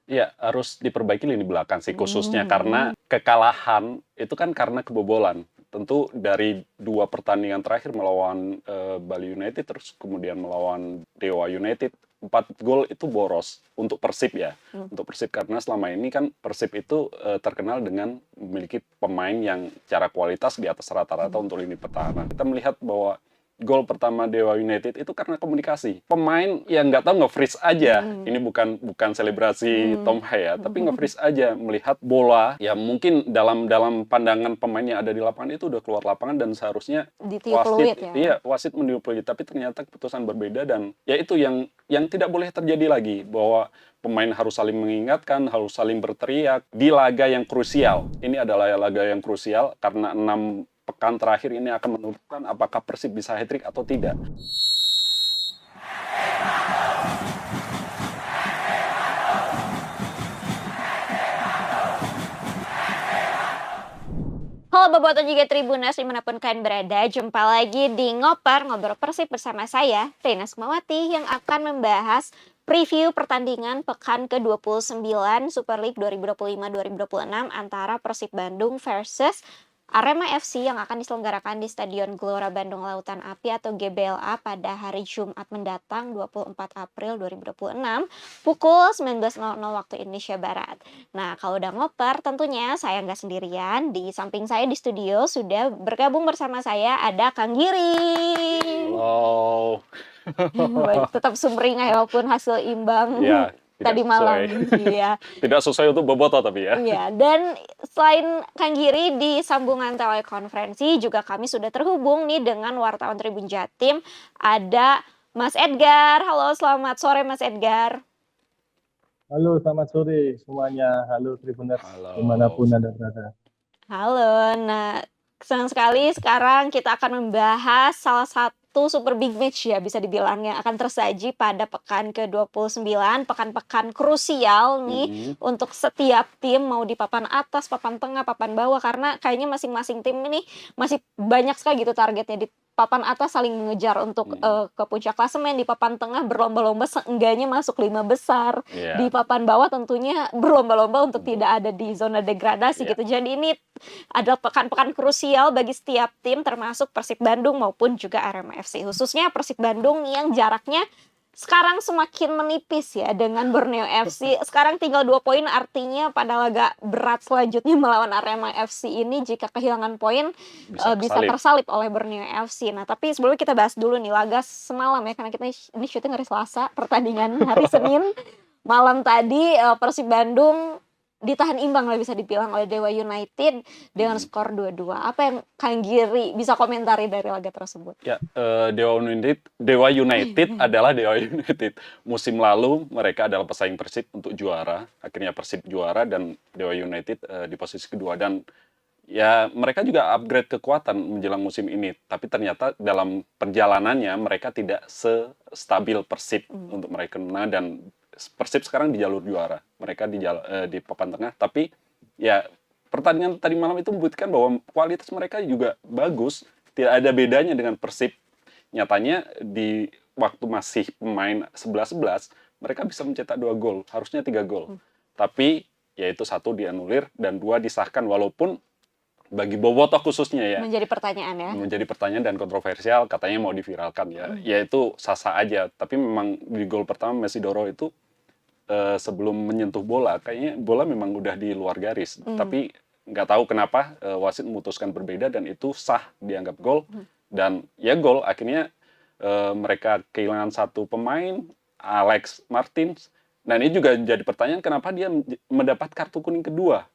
Iya, harus diperbaiki lini belakang sih khususnya karena Hmm. kekalahan itu kan karena kebobolan. Tentu dari 2 pertandingan terakhir melawan, Bali United, terus kemudian melawan Dewa United, 4 gol itu boros untuk Persib ya. Hmm. Untuk Persib karena selama ini kan Persib itu, terkenal dengan memiliki pemain yang secara kualitas di atas rata-rata untuk lini pertahanan. Kita melihat bahwa gol pertama Dewa United itu karena komunikasi. Pemain yang nggak tahu nge-freeze aja. Hmm. Ini bukan selebrasi Hmm. Tom Hai ya, tapi nge-freeze aja melihat bola ya mungkin dalam dalam pandangan pemain yang ada di lapangan itu udah keluar lapangan dan seharusnya Ditiup wasit peluit ya. iya wasit meniup peluit, tapi ternyata keputusan berbeda dan ya itu yang tidak boleh terjadi lagi bahwa pemain harus saling mengingatkan, harus saling berteriak di laga yang krusial. Ini adalah laga yang krusial karena 6 pekan terakhir ini akan menentukan apakah Persib bisa hat-trick atau tidak. Halo Bobotoh juga Tribuners dimanapun kalian berada, jumpa lagi di Ngoper Ngobrol Persib bersama saya, Rina Sukmawati, yang akan membahas preview pertandingan pekan ke-29 Super League 2025-2026 antara Persib Bandung versus Arema FC yang akan diselenggarakan di Stadion Gelora Bandung Lautan Api atau GBLA pada hari Jumat mendatang 24 April 2026 pukul 19.00 waktu Indonesia Barat. Nah, kalau udah ngoper, tentunya saya nggak sendirian. Di samping saya di studio sudah bergabung bersama saya ada Kang Giring. Halo. Baik, tetap sumringah ya, walaupun hasil imbang Ya, tidak tadi sesuai. malam. Iya. Tidak sesuai untuk Boboto tapi ya. Iya, dan selain Kang Giri di sambungan telekonferensi juga kami sudah terhubung nih dengan wartawan Tribun Jatim, ada Mas Edgar. Halo, selamat sore Mas Edgar. Halo, selamat sore semuanya. Halo Tribuners, Halo. dimanapun Anda berada. Halo, nah senang sekali sekarang kita akan membahas salah satu super big match ya bisa dibilang yang akan tersaji pada pekan ke-29, pekan-pekan krusial nih Mhm. untuk setiap tim mau di papan atas, papan tengah, papan bawah karena kayaknya masing-masing tim ini masih banyak sekali gitu targetnya. Di papan atas saling mengejar untuk ke puncak klasemen, di papan tengah berlomba-lomba seenggaknya masuk 5 besar. Iya, Di papan bawah tentunya berlomba-lomba untuk untuk tidak ada di zona degradasi iya. gitu. Jadi ini adalah pekan-pekan krusial bagi setiap tim termasuk Persib Bandung maupun juga Arema FC. Khususnya Persib Bandung yang jaraknya sekarang semakin menipis ya dengan Borneo FC. Sekarang tinggal 2 poin, artinya pada laga berat selanjutnya melawan Arema FC ini jika kehilangan poin Bisa bisa kesalip. tersalip oleh Borneo FC. Nah, tapi sebelumnya kita bahas dulu nih laga semalam ya, karena kita ini syuting hari Selasa, pertandingan hari Senin. Malam tadi Persib Bandung ditahan imbang lah bisa dibilang oleh Dewa United dengan Mhm. skor 2-2. Apa yang Kang Giri bisa komentari dari laga tersebut? Ya, Dewa United adalah Dewa United. Musim lalu mereka adalah pesaing Persib untuk juara. Akhirnya Persib juara dan Dewa United di posisi kedua dan ya mereka juga upgrade kekuatan menjelang musim ini. Tapi ternyata dalam perjalanannya mereka tidak sestabil Persib untuk mereka menang dan Persib sekarang di jalur juara. Mereka di papan tengah tapi ya pertandingan tadi malam itu membuktikan bahwa kualitas mereka juga bagus, tidak ada bedanya dengan Persib. Nyatanya di waktu masih pemain 11-11, mereka bisa mencetak 2 gol, harusnya 3 gol. Tapi yaitu 1 dianulir dan 2 disahkan walaupun bagi Bobotoh khususnya ya Menjadi pertanyaan ya. menjadi pertanyaan dan kontroversial, katanya mau diviralkan ya. Ya itu sah-sah aja, tapi memang di gol pertama Mesidoro itu sebelum menyentuh bola, kayaknya bola memang udah di luar garis. Tapi nggak tahu kenapa wasit memutuskan berbeda dan itu sah dianggap gol. Dan ya gol, akhirnya mereka kehilangan 1 pemain, Alex Martins. Dan ini juga jadi pertanyaan kenapa dia mendapat kartu kuning kedua.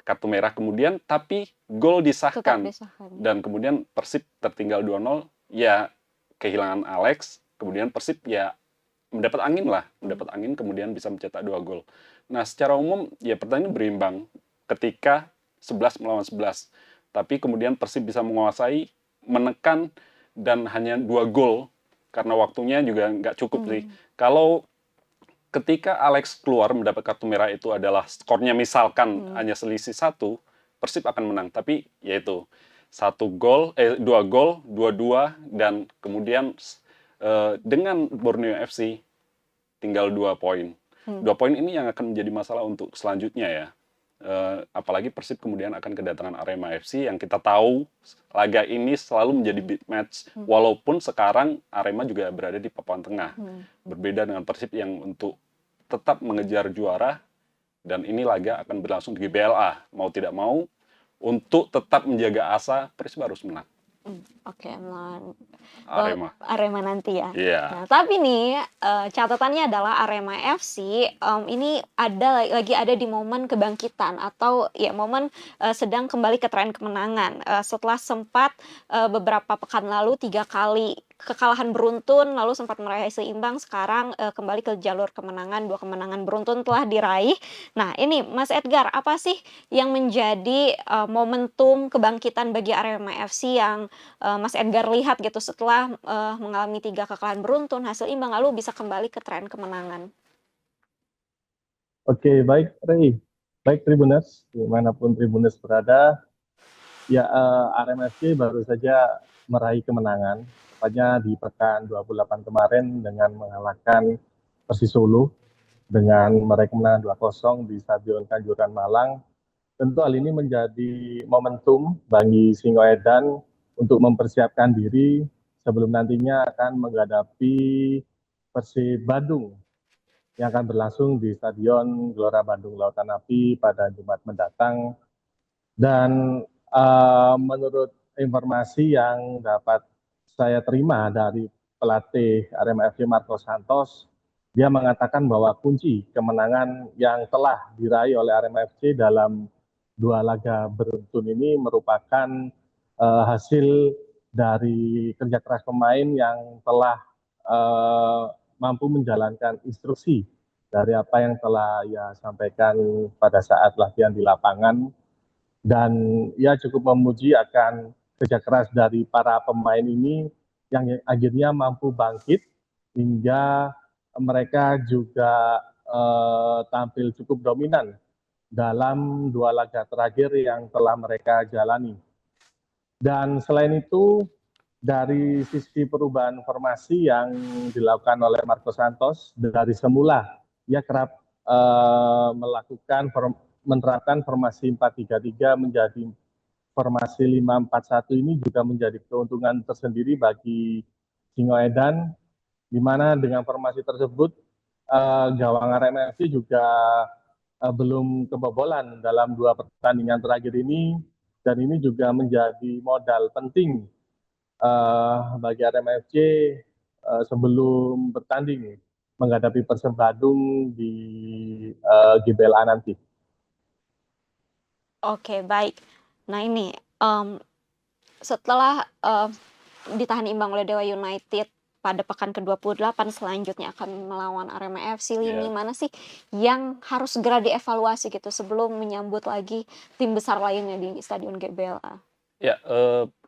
Kartu merah kemudian, tapi gol Tetap disahkan. disahkan. Dan kemudian Persib tertinggal 2-0, ya kehilangan Alex, kemudian Persib ya mendapat angin kemudian bisa mencetak 2 gol. Nah, secara umum ya pertandingan berimbang ketika 11 melawan 11. Tapi kemudian Persib bisa menguasai, menekan dan hanya 2 gol karena waktunya juga nggak cukup sih. Kalau ketika Alex keluar mendapat kartu merah itu adalah skornya misalkan hanya selisih 1, Persib akan menang. Tapi yaitu 2 gol, 2-2 dan kemudian dengan Borneo FC tinggal 2 poin. 2 poin ini yang akan menjadi masalah untuk selanjutnya ya. Apalagi Persib kemudian akan kedatangan Arema FC yang kita tahu laga ini selalu menjadi big match walaupun sekarang Arema juga berada di papan tengah. Berbeda dengan Persib yang untuk tetap mengejar juara dan ini laga akan berlangsung di GBLA. Mau tidak mau untuk tetap menjaga asa Persib harus menang. Oke, melawan Arema nanti ya. Iya. Nah, tapi nih catatannya adalah Arema FC ini lagi ada di momen kebangkitan atau ya momen sedang kembali ke tren kemenangan. Setelah sempat beberapa pekan lalu 3 kali kekalahan beruntun, lalu sempat meraih seimbang, sekarang kembali ke jalur kemenangan, 2 kemenangan beruntun telah diraih. Nah, ini Mas Edgar, apa sih yang menjadi momentum kebangkitan bagi Arema FC yang Mas Edgar lihat gitu setelah mengalami 3 kekalahan beruntun, hasil imbang, lalu bisa kembali ke tren kemenangan? Oke, baik Rey. Baik Tribuners, dimanapun Tribuners berada. Ya, Arema FC baru saja meraih kemenangan, tepatnya di pekan 28 kemarin dengan mengalahkan Persis Solo dengan meraih kemenangan 2-0 di Stadion Kanjuruhan Malang. Tentu hal ini menjadi momentum bagi Singoedan untuk mempersiapkan diri sebelum nantinya akan menghadapi Persib Bandung yang akan berlangsung di Stadion Gelora Bandung Lautan Api pada Jumat mendatang. Dan menurut informasi yang dapat saya terima dari pelatih Arema FC Marco Santos, dia mengatakan bahwa kunci kemenangan yang telah diraih oleh Arema FC dalam 2 laga beruntun ini merupakan hasil dari kerja keras pemain yang telah mampu menjalankan instruksi dari apa yang telah ia sampaikan pada saat latihan di lapangan. Dan ia cukup memuji akan kerja keras dari para pemain ini yang akhirnya mampu bangkit hingga mereka juga tampil cukup dominan dalam 2 laga terakhir yang telah mereka jalani. Dan selain itu, dari sisi perubahan formasi yang dilakukan oleh Marco Santos, dari semula ia kerap menerapkan formasi 4-3-3 menjadi formasi 5-4-1 ini juga menjadi keuntungan tersendiri bagi Singoedan, di mana dengan formasi tersebut gawang Arema FC juga belum kebobolan dalam 2 pertandingan terakhir ini, dan ini juga menjadi modal penting bagi Arema FC sebelum bertanding menghadapi Persib Bandung di GBLA nanti. Oke, baik. Nah ini setelah ditahan imbang oleh Dewa United pada pekan ke-28 selanjutnya akan melawan Arema FC, lini mana sih yang harus segera dievaluasi gitu sebelum menyambut lagi tim besar lainnya di Stadion GBLA? Ya,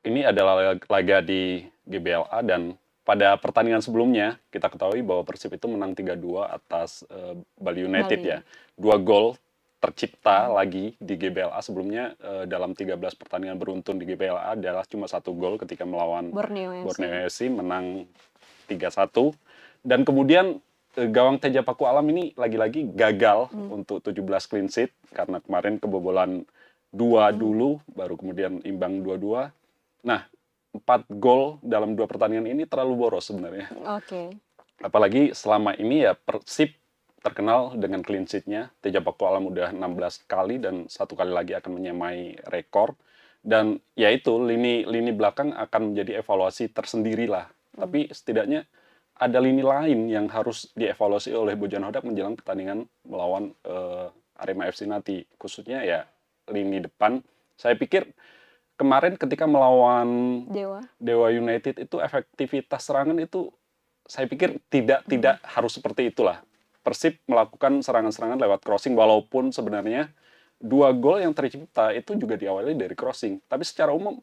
ini adalah laga di GBLA dan pada pertandingan sebelumnya kita ketahui bahwa Persib itu menang 3-2 atas Bali United ya. 2 gol tercipta lagi di GBLA sebelumnya dalam 13 pertandingan beruntun di GBLA adalah cuma 1 gol ketika melawan Borneo FC menang 3-1 dan kemudian gawang Teja Paku Alam ini lagi-lagi gagal untuk 17 clean sheet karena kemarin kebobolan 2 dulu baru kemudian imbang 2-2. Nah, 4 gol dalam 2 pertandingan ini terlalu boros sebenarnya. Oke. Apalagi selama ini ya Persib terkenal dengan clean sheet-nya. Teja Paku Alam udah 16 kali dan 1 kali lagi akan menyamai rekor. Dan ya itu lini belakang akan menjadi evaluasi tersendiri lah. Tapi setidaknya ada lini lain yang harus dievaluasi oleh Bojan Hodak menjelang pertandingan melawan Arema FC nanti. Khususnya ya lini depan. Saya pikir kemarin ketika melawan Dewa United itu efektivitas serangan itu saya pikir tidak harus seperti itulah. Persib melakukan serangan-serangan lewat crossing walaupun sebenarnya 2 gol yang tercipta itu juga diawali dari crossing. Tapi secara umum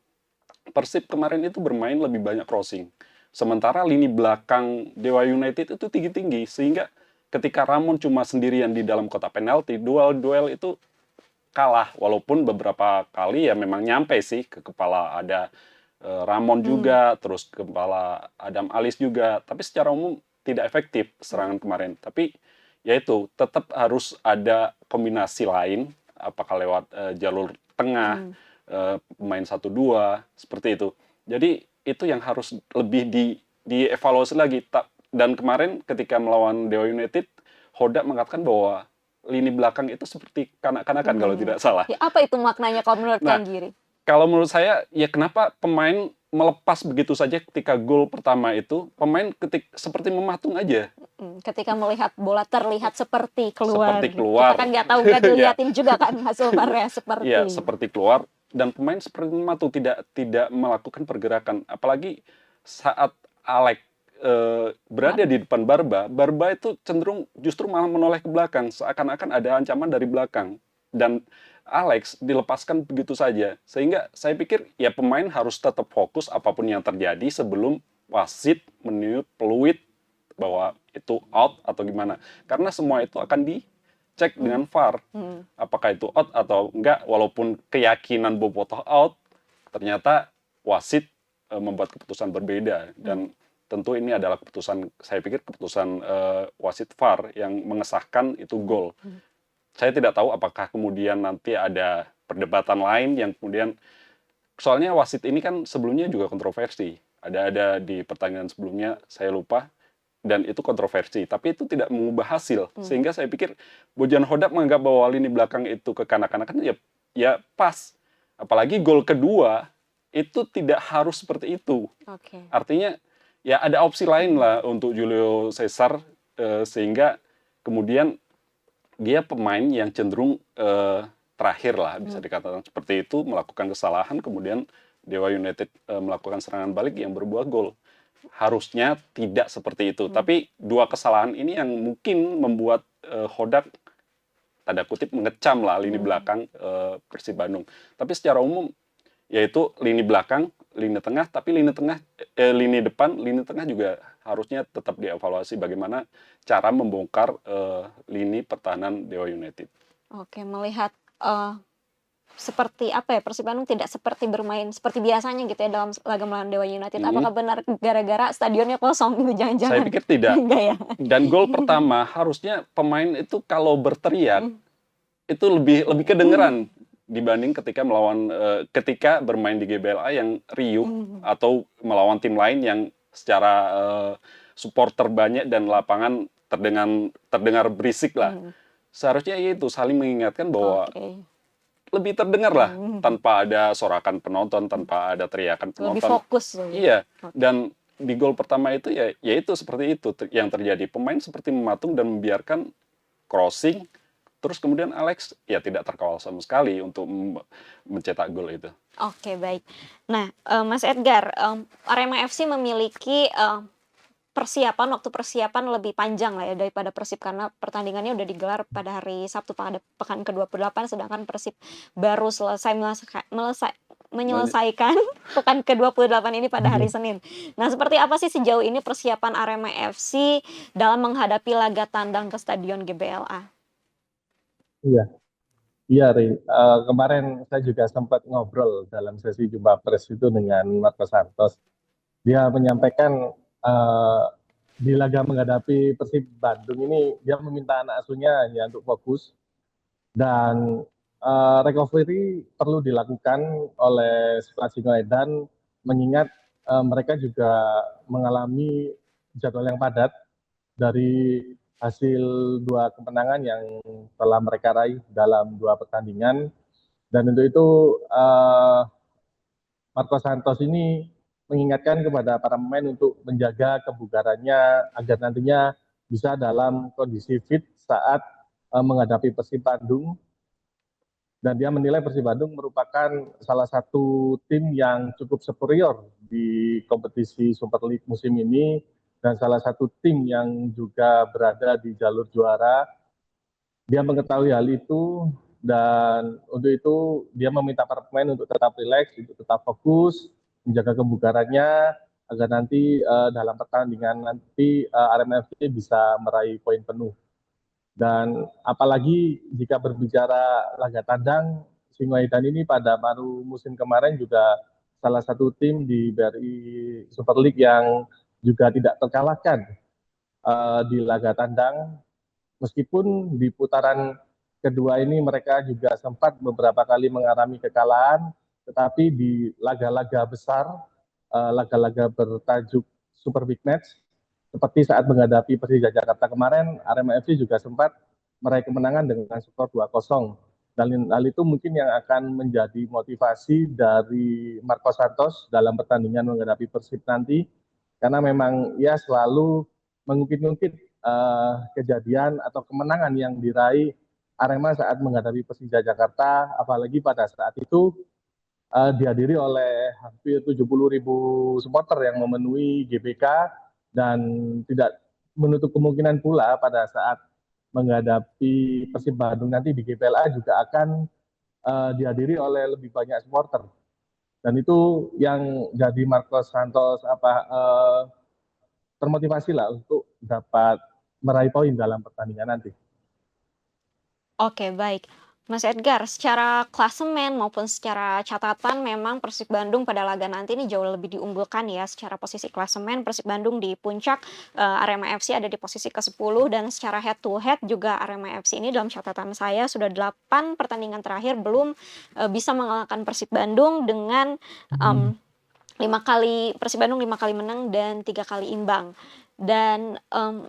Persib kemarin itu bermain lebih banyak crossing. Sementara lini belakang Dewa United itu tinggi-tinggi sehingga ketika Ramon cuma sendirian di dalam kotak penalti, duel itu kalah walaupun beberapa kali ya memang nyampe sih ke kepala ada Ramon juga, terus kepala Adam Alis juga, tapi secara umum tidak efektif serangan kemarin. Tapi yaitu tetap harus ada kombinasi lain, apakah lewat jalur tengah, pemain 1-2 seperti itu. Jadi itu yang harus lebih dievaluasi lagi. Dan kemarin ketika melawan Dewa United, Hoda mengatakan bahwa lini belakang itu seperti kanak-kanakan kalau tidak salah. Ya, apa itu maknanya kalau menurut Nah, Kang Giri? Kalau menurut saya, ya kenapa pemain melepas begitu saja ketika gol pertama itu, pemain seperti mematung aja. Ketika melihat bola terlihat seperti keluar. Seperti keluar. Kita kan nggak tahu, nggak diliatin juga kan hasil VAR-nya seperti. Iya, seperti keluar dan pemain seperti mematung, tidak melakukan pergerakan. Apalagi saat Alex berada di depan Barba itu cenderung justru malah menoleh ke belakang, seakan-akan ada ancaman dari belakang. Dan Alex dilepaskan begitu saja. Sehingga saya pikir ya pemain harus tetap fokus apapun yang terjadi sebelum wasit meniup peluit bahwa itu out atau gimana. Karena semua itu akan dicek dengan VAR. Apakah itu out atau enggak, walaupun keyakinan bobotoh out, ternyata wasit membuat keputusan berbeda. Dan tentu ini adalah keputusan, saya pikir keputusan wasit VAR yang mengesahkan itu gol. Saya tidak tahu apakah kemudian nanti ada perdebatan lain yang kemudian, soalnya wasit ini kan sebelumnya juga kontroversi. Ada di pertandingan sebelumnya, saya lupa, dan itu kontroversi. Tapi itu tidak mengubah hasil. Sehingga saya pikir Bojan Hodak menganggap bahwa lini belakang itu kekanak-kanakan, ya pas. Apalagi gol kedua, itu tidak harus seperti itu. Artinya, ya ada opsi lain lah untuk Julio Cesar, sehingga kemudian dia pemain yang cenderung terakhir lah, bisa dikatakan seperti itu, melakukan kesalahan, kemudian Dewa United melakukan serangan balik yang berbuah gol. Harusnya tidak seperti itu. Tapi dua kesalahan ini yang mungkin membuat Hodak, tanda kutip, mengecam lah lini belakang Persib Bandung. Tapi secara umum, yaitu lini belakang, lini tengah, tapi lini depan, lini tengah juga harusnya tetap dievaluasi bagaimana cara membongkar lini pertahanan Dewa United. Oke, melihat seperti apa ya, Persib Bandung tidak seperti bermain seperti biasanya gitu ya dalam laga melawan Dewa United. Apakah benar gara-gara stadionnya kosong gitu, jangan-jangan? Saya pikir tidak. Enggak ya? Dan gol pertama harusnya pemain itu kalau berteriak itu lebih kedengeran dibanding ketika bermain di GBLA yang riuh atau melawan tim lain yang secara supporter banyak dan lapangan terdengar berisik lah. Seharusnya itu saling mengingatkan bahwa lebih terdengar lah, tanpa ada sorakan penonton, tanpa ada teriakan penonton. Lebih fokus. Iya, dan di gol pertama itu ya itu seperti itu yang terjadi. Pemain seperti mematung dan membiarkan crossing, terus kemudian Alex ya tidak terkawal sama sekali untuk mencetak gol itu. Oke, baik. Nah, Mas Edgar, Arema FC memiliki waktu persiapan lebih panjang lah ya daripada Persib, karena pertandingannya udah digelar pada hari Sabtu pada pekan ke-28, sedangkan Persib baru selesai menyelesaikan pekan ke-28 ini pada hari Senin. Nah, seperti apa sih sejauh ini persiapan Arema FC dalam menghadapi laga tandang ke Stadion GBLA? Iya, Ri. Kemarin saya juga sempat ngobrol dalam sesi jumpa pers itu dengan Marco Santos. Dia menyampaikan di laga menghadapi Persib Bandung ini dia meminta anak asuhnya hanya untuk fokus dan recovery perlu dilakukan oleh skuad Singoedan, mengingat mereka juga mengalami jadwal yang padat dari hasil 2 kemenangan yang telah mereka raih dalam 2 pertandingan. Dan untuk itu Marco Santos ini mengingatkan kepada para pemain untuk menjaga kebugarannya agar nantinya bisa dalam kondisi fit saat menghadapi Persib Bandung. Dan dia menilai Persib Bandung merupakan salah satu tim yang cukup superior di kompetisi Super League musim ini dan salah satu tim yang juga berada di jalur juara. Dia mengetahui hal itu dan untuk itu dia meminta para pemain untuk tetap rileks, untuk tetap fokus, menjaga kebugarannya agar nanti dalam pertandingan nanti Arema FC bisa meraih poin penuh. Dan apalagi jika berbicara laga tandang, Singoedan ini pada baru musim kemarin juga salah satu tim di BRI Super League yang juga tidak terkalahkan di laga tandang. Meskipun di putaran kedua ini mereka juga sempat beberapa kali mengalami kekalahan, tetapi di laga-laga besar, laga-laga bertajuk Super Big Match, seperti saat menghadapi Persija Jakarta kemarin, Arema FC juga sempat meraih kemenangan dengan skor 2-0. Dan hal itu mungkin yang akan menjadi motivasi dari Marco Santos dalam pertandingan menghadapi Persib nanti, karena memang ia selalu mengungkit-ungkit kejadian atau kemenangan yang diraih Arema saat menghadapi Persija Jakarta, apalagi pada saat itu dihadiri oleh hampir 70.000 supporter yang memenuhi GBK, dan tidak menutup kemungkinan pula pada saat menghadapi Persib Bandung nanti di GPLA juga akan dihadiri oleh lebih banyak supporter. Dan itu yang jadi Marcos Santos termotivasi lah untuk dapat meraih poin dalam pertandingan nanti. Oke, baik. Mas Edgar, secara klasemen maupun secara catatan memang Persib Bandung pada laga nanti ini jauh lebih diunggulkan ya secara posisi klasemen. Persib Bandung di puncak, Arema FC ada di posisi ke-10 dan secara head to head juga Arema FC ini dalam catatan saya sudah 8 pertandingan terakhir belum bisa mengalahkan Persib Bandung dengan 5 kali Persib Bandung 5 kali menang dan 3 kali imbang. Dan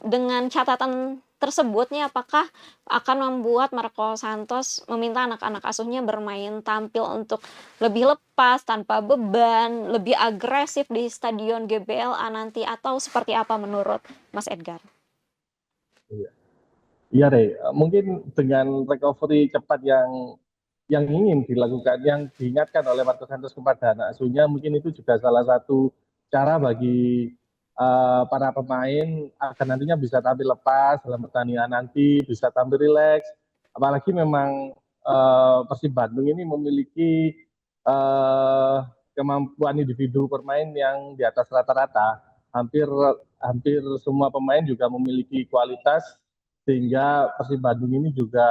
dengan catatan tersebut nih, apakah akan membuat Marco Santos meminta anak-anak asuhnya bermain tampil untuk lebih lepas, tanpa beban, lebih agresif di Stadion GBLA nanti, atau seperti apa menurut Mas Edgar? Iya, Rey. Mungkin dengan recovery cepat yang ingin dilakukan, yang diingatkan oleh Marco Santos kepada anak asuhnya, mungkin itu juga salah satu cara bagi para pemain agar nantinya bisa tampil lepas dalam pertandingan nanti, bisa tampil rileks. Apalagi memang Persib Bandung ini memiliki kemampuan individu bermain yang di atas rata-rata. Hampir semua pemain juga memiliki kualitas, sehingga Persib Bandung ini juga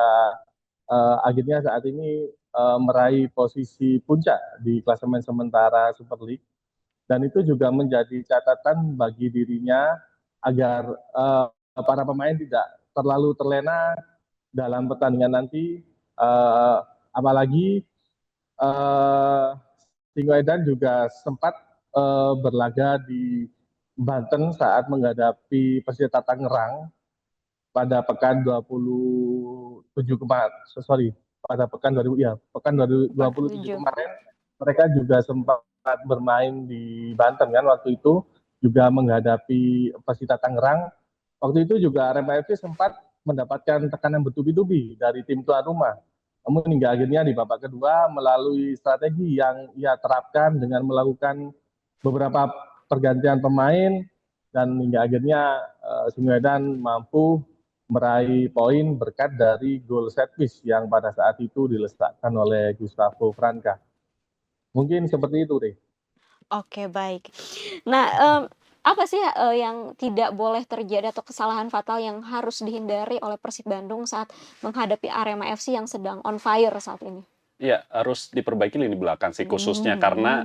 akhirnya saat ini meraih posisi puncak di klasemen sementara Super League. Dan itu juga menjadi catatan bagi dirinya agar para pemain tidak terlalu terlena dalam pertandingan nanti, apalagi Singoedan juga sempat berlaga di Banten saat menghadapi Persita Tangerang pada pekan 27 kemarin, pada pekan 2027 kemarin. Mereka juga sempat bermain di Banten kan waktu itu, juga menghadapi Persita Tangerang. Waktu itu juga Arema FC sempat mendapatkan tekanan bertubi-tubi dari tim tuan rumah. Namun hingga akhirnya di babak kedua melalui strategi yang ia terapkan dengan melakukan beberapa pergantian pemain, dan hingga akhirnya Singoedan mampu meraih poin berkat dari gol set piece yang pada saat itu diletakkan oleh Gustavo Franca. Mungkin seperti itu, Rey. Oke, baik. Nah, apa sih yang tidak boleh terjadi atau kesalahan fatal yang harus dihindari oleh Persib Bandung saat menghadapi Arema FC yang sedang on fire saat ini? Iya, harus diperbaiki lini belakang sih khususnya karena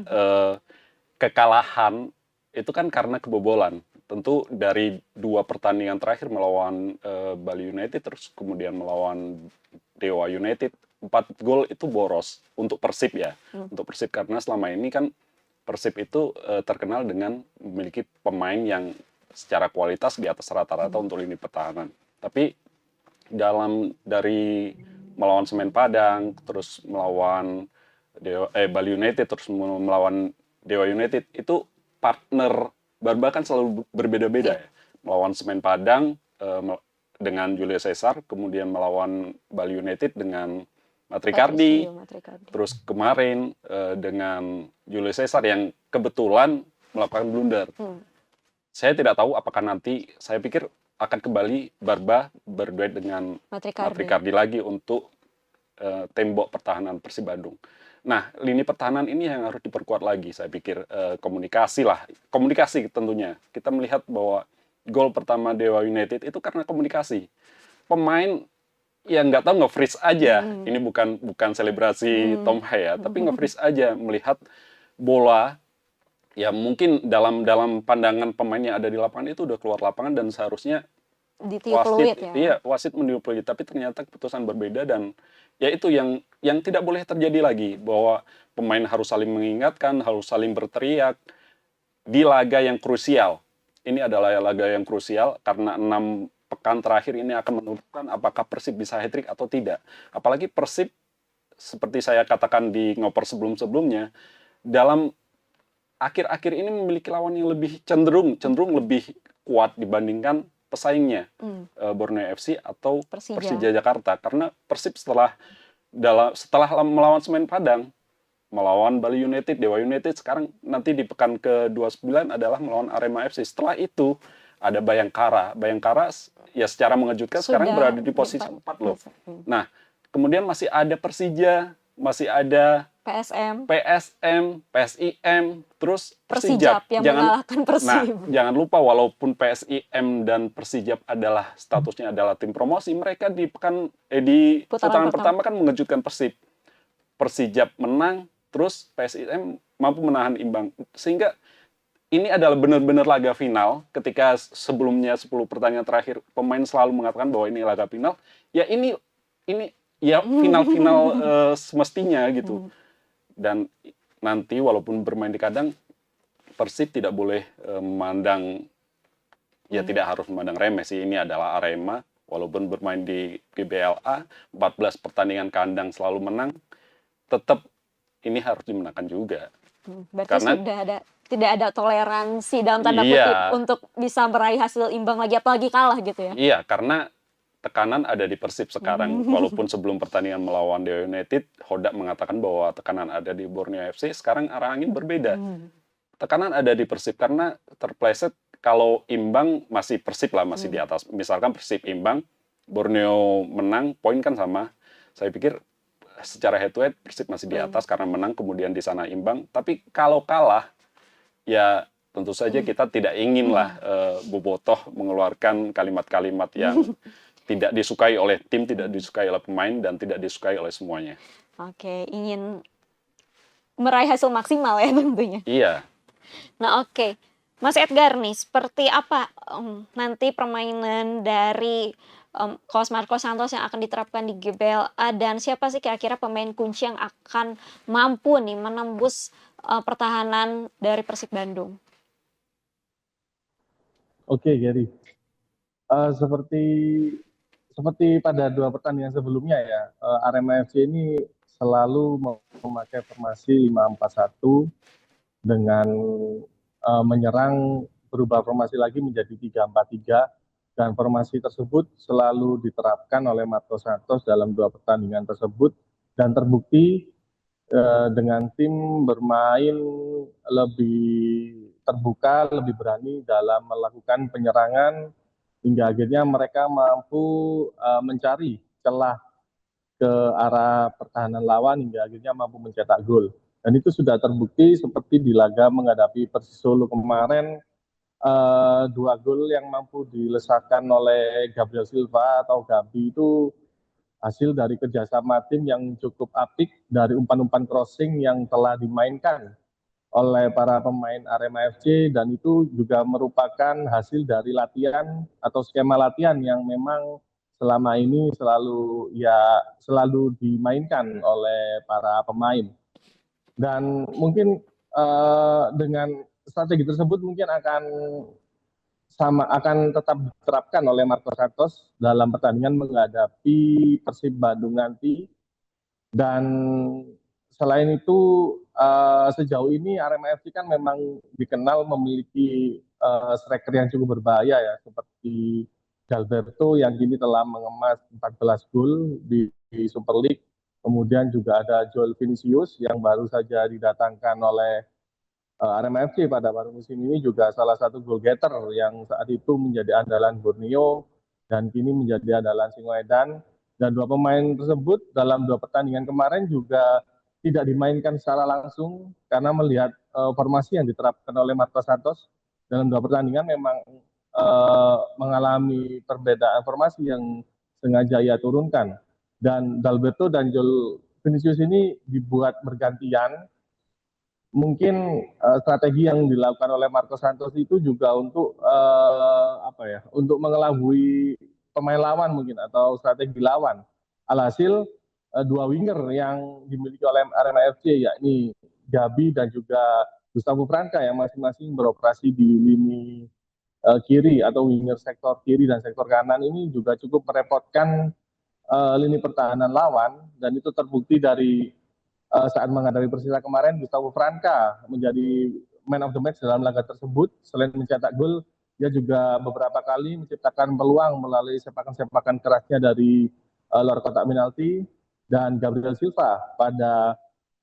kekalahan itu kan karena kebobolan. Tentu dari 2 pertandingan terakhir melawan Bali United, terus kemudian melawan Dewa United, 4 gol itu boros untuk Persib ya. Untuk Persib, karena selama ini kan Persib itu terkenal dengan memiliki pemain yang secara kualitas di atas rata-rata untuk lini pertahanan. Tapi dari melawan Semen Padang, terus melawan Bali United, terus melawan Dewa United, itu partner Barba kan selalu berbeda-beda ya. Melawan Semen Padang dengan Julio Cesar, kemudian melawan Bali United dengan Matricardi, terus kemarin dengan Julio Cesar yang kebetulan melakukan blunder. Saya tidak tahu apakah nanti, saya pikir akan kembali Barba berduet dengan Matricardi lagi untuk tembok pertahanan Persib Bandung. Nah, lini pertahanan ini yang harus diperkuat lagi, saya pikir komunikasi tentunya. Kita melihat bahwa gol pertama Dewa United itu karena komunikasi. Pemain yang nggak tahu nge-freeze aja. Ini bukan selebrasi Tom Hai ya, tapi nge-freeze aja melihat bola. Ya mungkin dalam pandangan pemain yang ada di lapangan itu udah keluar lapangan dan seharusnya ditiup peluit ya. Iya, wasit meniup peluit, tapi ternyata keputusan berbeda dan ya itu yang tidak boleh terjadi lagi, bahwa pemain harus saling mengingatkan, harus saling berteriak di laga yang krusial. Ini adalah laga yang krusial karena 6 pekan terakhir ini akan menentukan apakah Persib bisa hat-trick atau tidak. Apalagi Persib seperti saya katakan di ngoper sebelum-sebelumnya, dalam akhir-akhir ini memiliki lawan yang lebih cenderung lebih kuat dibandingkan pesaingnya, Borneo FC atau Persija. Persija Jakarta, karena Persib setelah melawan Semen Padang, melawan Bali United, Dewa United, sekarang nanti di pekan ke-29 adalah melawan Arema FC. Setelah itu ada Bayangkara. Bayangkara ya secara mengejutkan sekarang berada di posisi 4 loh. Nah, kemudian masih ada Persija, masih ada PSM, PSIM, terus Persijap yang mengalahkan Persib. Nah, jangan lupa walaupun PSIM dan Persijap adalah statusnya adalah tim promosi, mereka di putaran pertama kan mengejutkan Persib. Persijap menang, terus PSIM mampu menahan imbang. Sehingga ini adalah benar-benar laga final. Ketika sebelumnya 10 pertandingan terakhir pemain selalu mengatakan bahwa ini laga final, ya ini ya final-final semestinya gitu. Dan nanti walaupun bermain di kandang, Persib tidak boleh memandang, ya tidak harus memandang remeh sih. Ini adalah Arema, walaupun bermain di GBLA, 14 pertandingan kandang selalu menang, tetap ini harus dimenangkan juga. Berarti Karena tidak ada toleransi dalam tanda kutip untuk bisa meraih hasil imbang lagi, apalagi kalah gitu ya? Iya, karena tekanan ada di Persib sekarang. Walaupun sebelum pertandingan melawan Dewa United, Hodak mengatakan bahwa tekanan ada di Borneo FC, sekarang arah angin berbeda. Tekanan ada di Persib karena terpleset kalau imbang masih Persib lah, masih di atas. Misalkan Persib imbang, Borneo menang, poin kan sama. Saya pikir secara head to head Persib masih di atas karena menang, kemudian di sana imbang. Tapi kalau kalah, ya tentu saja kita tidak inginlah Bobotoh mengeluarkan kalimat-kalimat yang tidak disukai oleh tim, tidak disukai oleh pemain, dan tidak disukai oleh semuanya. Oke, ingin meraih hasil maksimal ya tentunya. Iya. Nah oke, Mas Edgar nih, seperti apa nanti permainan dari Coach Marco Santos yang akan diterapkan di GBLA, dan siapa sih kira-kira pemain kunci yang akan mampu nih menembus pertahanan dari Persib Bandung? Oke, Gary. Seperti pada 2 pertandingan sebelumnya ya, Arema FC ini selalu memakai formasi 5-4-1 dengan menyerang, berubah formasi lagi menjadi 3-4-3, dan formasi tersebut selalu diterapkan oleh Marco Santos dalam 2 pertandingan tersebut, dan terbukti dengan tim bermain lebih terbuka, lebih berani dalam melakukan penyerangan, hingga akhirnya mereka mampu mencari celah ke arah pertahanan lawan hingga akhirnya mampu mencetak gol. Dan itu sudah terbukti seperti di laga menghadapi Persis Solo kemarin, 2 gol yang mampu dilesakkan oleh Gabriel Silva atau Gabi itu hasil dari kerjasama tim yang cukup apik, dari umpan-umpan crossing yang telah dimainkan oleh para pemain Arema FC, dan itu juga merupakan hasil dari latihan atau skema latihan yang memang selama ini selalu dimainkan oleh para pemain. Dan mungkin dengan strategi tersebut mungkin akan tetap diterapkan oleh Marco Santos dalam pertandingan menghadapi Persib Bandung nanti. Dan selain itu, sejauh ini Arema FC kan memang dikenal memiliki striker yang cukup berbahaya ya, seperti Dalberto yang kini telah mengemas 14 gol di Super League. Kemudian juga ada Joel Vinicius yang baru saja didatangkan oleh Arema FC pada baru musim ini, juga salah satu goal getter yang saat itu menjadi andalan Borneo dan kini menjadi andalan Singoedan. Dan 2 pemain tersebut dalam 2 pertandingan kemarin juga tidak dimainkan secara langsung karena melihat formasi yang diterapkan oleh Marco Santos dalam 2 pertandingan memang mengalami perbedaan formasi yang sengaja ia turunkan. Dan Dalberto dan Joel Vinicius ini dibuat bergantian mungkin strategi yang dilakukan oleh Marco Santos itu juga untuk apa ya, untuk mengelabui pemain lawan mungkin atau strategi lawan. Alhasil dua winger yang dimiliki oleh Arema FC yakni Gabi dan juga Gustavo Franca yang masing-masing beroperasi di lini kiri atau winger sektor kiri dan sektor kanan ini juga cukup merepotkan lini pertahanan lawan, dan itu terbukti dari saat menghadapi Persita kemarin. Gustavo Franca menjadi man of the match dalam laga tersebut. Selain mencetak gol, dia juga beberapa kali menciptakan peluang melalui sepakan-sepakan kerasnya dari luar kotak penalti. Dan Gabriel Silva pada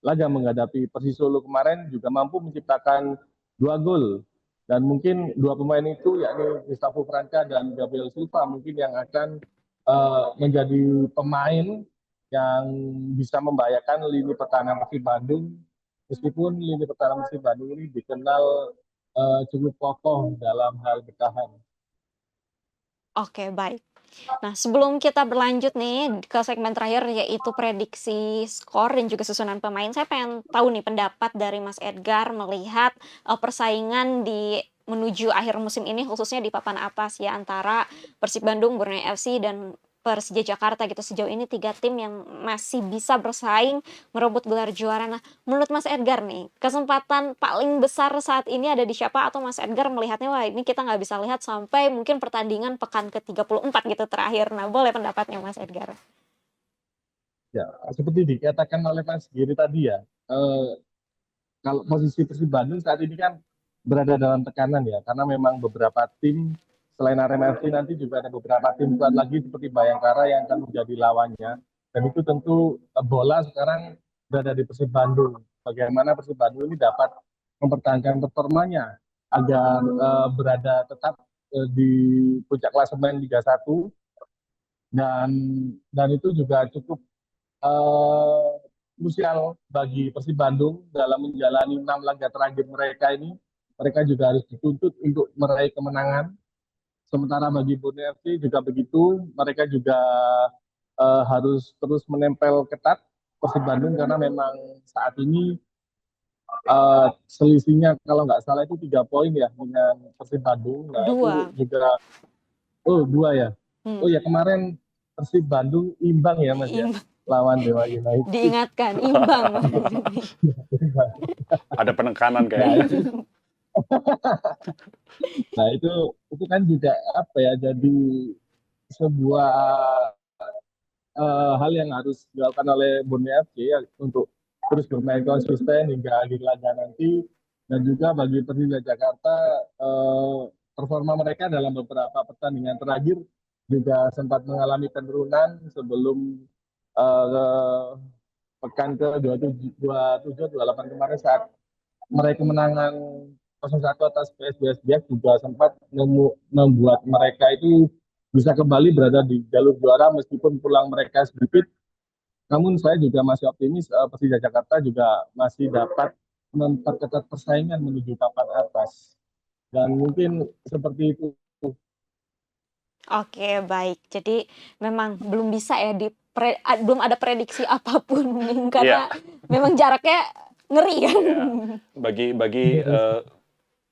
laga menghadapi Persis Solo kemarin juga mampu menciptakan 2 gol. Dan mungkin dua pemain itu yakni Gustavo Franca dan Gabriel Silva mungkin yang akan menjadi pemain yang bisa membahayakan lini pertahanan Persib Bandung, meskipun lini pertahanan Persib Bandung ini dikenal cukup kokoh dalam hal bertahan. Oke, baik. Nah, sebelum kita berlanjut nih ke segmen terakhir yaitu prediksi skor dan juga susunan pemain, saya pengen tahu nih pendapat dari Mas Edgar melihat persaingan di menuju akhir musim ini khususnya di papan atas ya antara Persib Bandung, Borneo FC dan Persija Jakarta gitu. Sejauh ini 3 tim yang masih bisa bersaing merebut gelar juara. Nah, menurut Mas Edgar nih, kesempatan paling besar saat ini ada di siapa? Atau Mas Edgar melihatnya, wah ini kita nggak bisa lihat sampai mungkin pertandingan pekan ke-34 gitu terakhir. Nah, boleh pendapatnya Mas Edgar. Ya, seperti dikatakan oleh Mas Giri tadi ya, kalau posisi Persib Bandung saat ini kan berada dalam tekanan ya, karena memang beberapa tim selain Arema FC nanti juga ada beberapa tim kuat lagi seperti Bayangkara yang akan menjadi lawannya. Dan itu tentu bola sekarang berada di Persib Bandung. Bagaimana Persib Bandung ini dapat mempertahankan performanya agar berada tetap di puncak klasemen Liga 1, dan itu juga cukup eh, krusial bagi Persib Bandung dalam menjalani 6 laga terakhir mereka ini. Mereka juga harus dituntut untuk meraih kemenangan. Sementara bagi Borneo FC juga begitu, mereka juga harus terus menempel ketat Persib Bandung karena memang saat ini selisihnya kalau nggak salah itu 3 poin ya dengan Persib Bandung. Nah itu Dua. juga, oh 2 ya. Oh Hmm. ya, kemarin Persib Bandung imbang ya Mas ya, Im- lawan Dewa United. diingatkan, imbang maksudnya. Ada penekanan Nah kayaknya. itu, nah itu kan juga apa ya, jadi sebuah hal yang harus dilakukan oleh Borneo FC ya, untuk terus bermain konsisten hingga akhir laga nanti. Dan juga bagi Persija Jakarta, performa mereka dalam beberapa pertandingan terakhir juga sempat mengalami penurunan sebelum eh, pekan ke 27-28 kemarin saat meraih kemenangan 0-1 atas PSBS Biak juga sempat membuat mereka itu bisa kembali berada di jalur juara meskipun pulang mereka sedikit. Namun saya juga masih optimis Persija Jakarta juga masih dapat memperketat persaingan menuju papan atas. Dan mungkin seperti itu. Oke, baik. Jadi memang belum bisa ya belum ada prediksi apapun nih, Iya, karena memang jaraknya ngeri kan. iya. Bagi bagi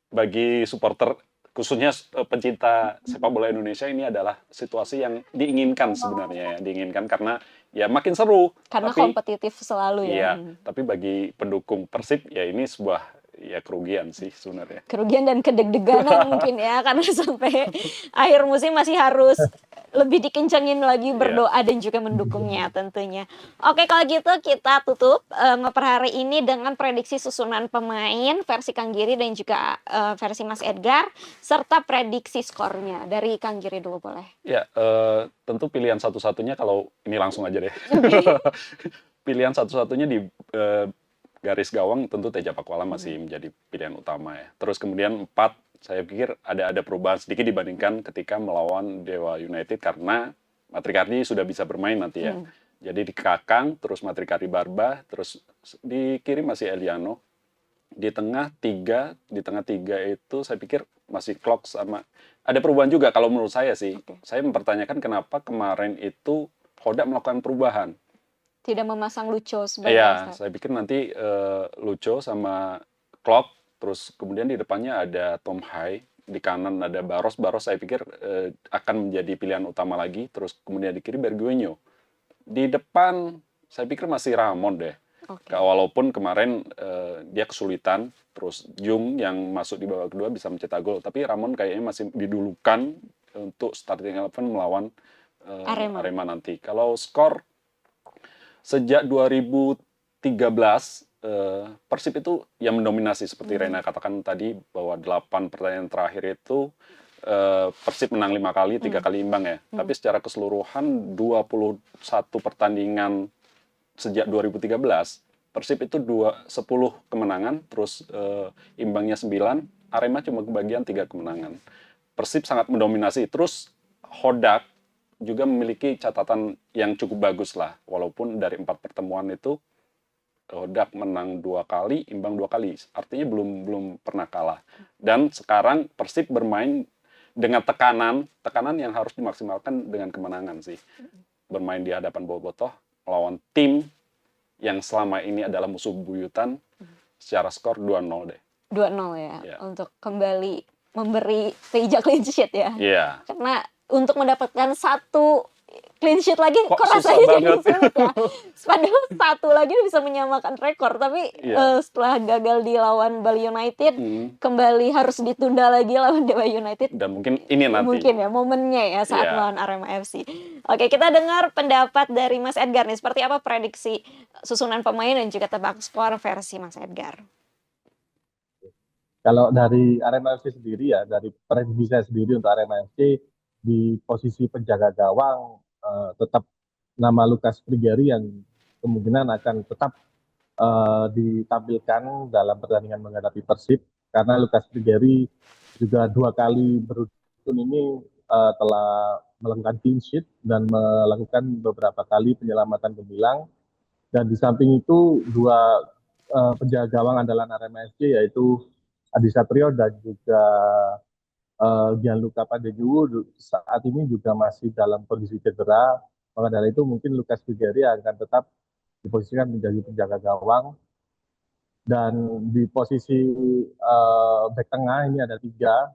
bagi supporter khususnya pencinta sepak bola Indonesia ini adalah situasi yang diinginkan sebenarnya ya, diinginkan karena ya makin seru. Karena Tapi kompetitif selalu ya. iya, tapi bagi pendukung Persib ya ini sebuah ya kerugian sih sebenarnya. Kerugian dan kedeg-deganan mungkin ya, karena sampai akhir musim masih harus lebih dikencengin lagi Iya. berdoa dan juga mendukungnya tentunya. Oke, kalau gitu kita tutup ngoper hari ini dengan prediksi susunan pemain versi Kang Giri dan juga versi Mas Edgar serta prediksi skornya. Dari Kang Giri dulu boleh. Ya, tentu pilihan satu-satunya kalau ini langsung aja deh. Pilihan satu-satunya di garis gawang tentu Teja Pakualam masih menjadi pilihan utama ya. Terus kemudian 4, saya pikir ada perubahan sedikit dibandingkan ketika melawan Dewa United karena Matrikardi sudah bisa bermain nanti ya. Jadi di Kakang, terus Matrikardi Barba, terus di kiri masih Eliano. Di tengah 3 itu saya pikir masih Klok sama ada perubahan juga kalau menurut saya sih. Oke. Saya mempertanyakan kenapa kemarin itu Hoda melakukan perubahan. Tidak memasang Lucho sebagai Iya, start. saya pikir nanti Lucho sama Klopp, terus kemudian di depannya ada Tom Hai, di kanan ada Barros. Barros saya pikir akan menjadi pilihan utama lagi, terus kemudian di kiri Berguinho. Di depan saya pikir masih Ramon deh. Oke. Walaupun kemarin dia kesulitan, terus Jung yang masuk di babak kedua bisa mencetak gol, tapi Ramon kayaknya masih didulukan untuk starting 11 melawan Arema nanti. Kalau skor sejak 2013 Persib itu yang mendominasi seperti Rena katakan tadi bahwa 8 pertandingan terakhir itu Persib menang 5 kali, 3 kali imbang ya. Tapi secara keseluruhan 21 pertandingan sejak 2013 Persib itu 10 kemenangan, terus imbangnya 9, Arema cuma kebagian 3 kemenangan. Persib sangat mendominasi. Terus Hodak juga memiliki catatan yang cukup bagus lah, walaupun dari 4 pertemuan itu Hodak menang 2 kali, imbang 2 kali, artinya belum pernah kalah. Dan sekarang Persib bermain dengan tekanan yang harus dimaksimalkan dengan kemenangan sih. Bermain di hadapan bobotoh melawan tim yang selama ini adalah musuh buyutan, secara skor 2-0 deh. 2-0 ya, Yeah. untuk kembali memberi pijak clean sheet ya. Iya. Karena untuk mendapatkan 1 clean sheet lagi Kok kok susah rasanya jadi banget. sulit ya. Padahal 1 lagi bisa menyamakan rekor, tapi Iya. setelah gagal di lawan Bali United, kembali harus ditunda lagi lawan Dewa United. Dan mungkin ini nanti. Mungkin ya momennya ya saat Iya. melawan Arema FC. Oke, kita dengar pendapat dari Mas Edgar nih. Seperti apa prediksi susunan pemain dan juga tebak skor versi Mas Edgar? Kalau dari Arema FC sendiri ya, dari prediksi saya sendiri untuk Arema FC, di posisi penjaga gawang tetap nama Lucas Frigeri yang kemungkinan akan tetap ditampilkan dalam pertandingan menghadapi Persib, karena Lucas Frigeri juga 2 kali beruntun ini telah melakukan clean sheet dan melakukan beberapa kali penyelamatan gemilang. Dan di samping itu 2 penjaga gawang andalan Arema FC yaitu Adi Satrio dan juga Gianluca Padejuwu saat ini juga masih dalam kondisi cedera. Maka dari itu mungkin Lucas Frigeri akan tetap diposisikan menjadi penjaga gawang. Dan di posisi bek tengah ini ada 3.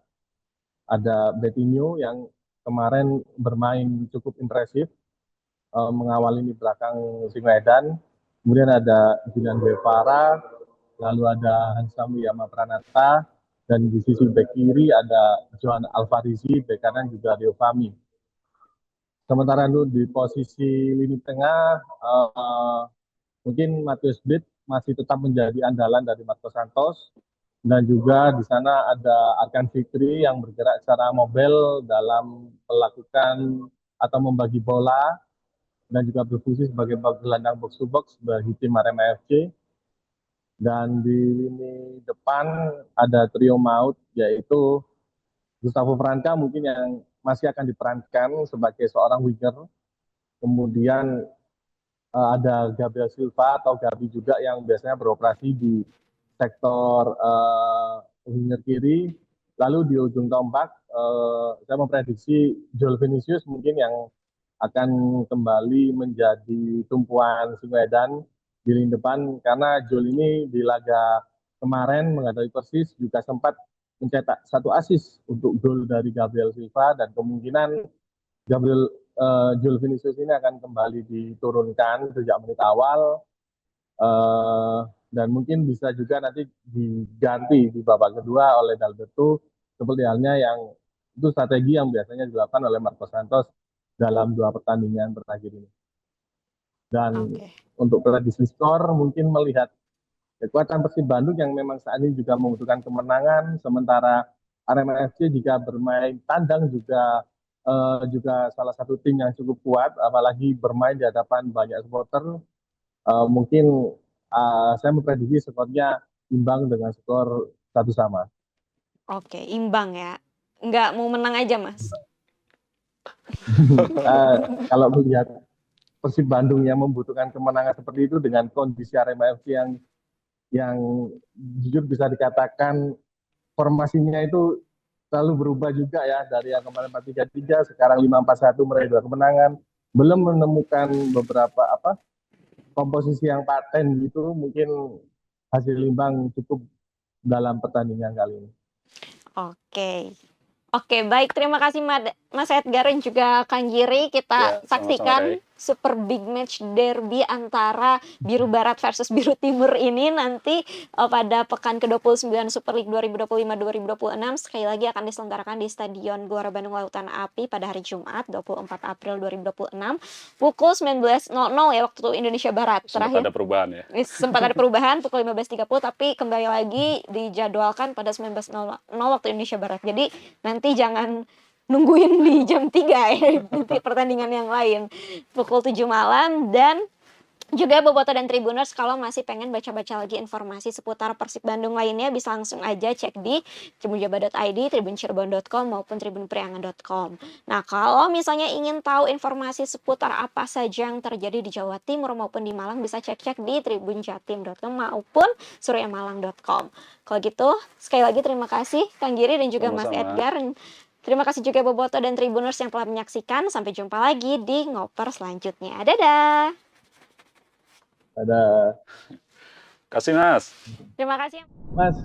Ada Betinho yang kemarin bermain cukup impresif, mengawali di belakang Singoedan. Kemudian ada Julian Guevara, lalu ada Hansamu Yama Pranata, dan di sisi bek kiri ada Johan Alvarisi, bek kanan juga Rio Fahmi. Sementara itu di posisi lini tengah mungkin Matheus Blitz masih tetap menjadi andalan dari Marco Santos, dan juga di sana ada Arkan Fikri yang bergerak secara mobil dalam melakukan atau membagi bola dan juga berfungsi sebagai gelandang box to box bagi tim Arema FC. Dan di lini depan ada trio maut yaitu Gustavo Franca mungkin yang masih akan diperankan sebagai seorang winger. Kemudian ada Gabriel Silva atau Gabi juga yang biasanya beroperasi di sektor winger kiri. Lalu di ujung tombak saya memprediksi Joel Vinicius mungkin yang akan kembali menjadi tumpuan Singoedan di lini depan, karena Joel ini di laga kemarin menghadapi Persis juga sempat mencetak 1 assist untuk gol dari Gabriel Silva, dan kemungkinan Joel Vinicius ini akan kembali diturunkan sejak menit awal, dan mungkin bisa juga nanti diganti di babak kedua oleh Dalberto, seperti halnya yang itu strategi yang biasanya dilakukan oleh Marco Santos dalam 2 pertandingan terakhir ini. Dan untuk prediksi skor mungkin melihat kekuatan Persib Bandung yang memang saat ini juga membutuhkan kemenangan, sementara Arema FC jika bermain tandang juga salah satu tim yang cukup kuat, apalagi bermain di hadapan banyak supporter. Mungkin saya memprediksi skornya imbang dengan skor 1-1. Oke, imbang ya. Nggak mau menang aja, Mas? Kalau melihat Persib Bandung yang membutuhkan kemenangan seperti itu dengan kondisi Arema FC yang jujur bisa dikatakan formasinya itu selalu berubah juga ya, dari yang kemarin 4-3-3 sekarang 5-4-1 meraih 2 kemenangan, belum menemukan beberapa komposisi yang paten gitu. Mungkin hasil imbang cukup dalam pertandingan kali ini. Oke. Oke, baik. Terima kasih Mas Edgar dan juga Kang Giri. Kita Ya, sama-sama, saksikan Ray. super big match derby antara Biru Barat versus Biru Timur ini nanti pada pekan ke-29 Super League 2025-2026. Sekali lagi akan diselenggarakan di Stadion Gelora Bandung Lautan Api pada hari Jumat 24 April 2026 pukul 19.00 ya waktu Indonesia Barat. Sempat ada perubahan ya. Sempat ada perubahan pukul 15.30 tapi kembali lagi dijadwalkan pada 19.00 waktu Indonesia Barat. Jadi nanti jangan nungguin di jam 3 ya, nanti pertandingan yang lain pukul 7 malam. Dan juga Boboto dan Tribuners kalau masih pengen baca-baca lagi informasi seputar Persib Bandung lainnya bisa langsung aja cek di tribunjaba.id, tribuncirebon.com maupun tribunpriangan.com. Nah, kalau misalnya ingin tahu informasi seputar apa saja yang terjadi di Jawa Timur maupun di Malang bisa cek-cek di tribunjatim.com maupun suryamalang.com. Kalau gitu, sekali lagi terima kasih Kang Giri dan juga Mas Sama-sama. Edgar. Terima kasih juga Boboto dan Tribuners yang telah menyaksikan. Sampai jumpa lagi di ngoper selanjutnya. Dadah! Ada Kasih Mas. Terima kasih. Mas.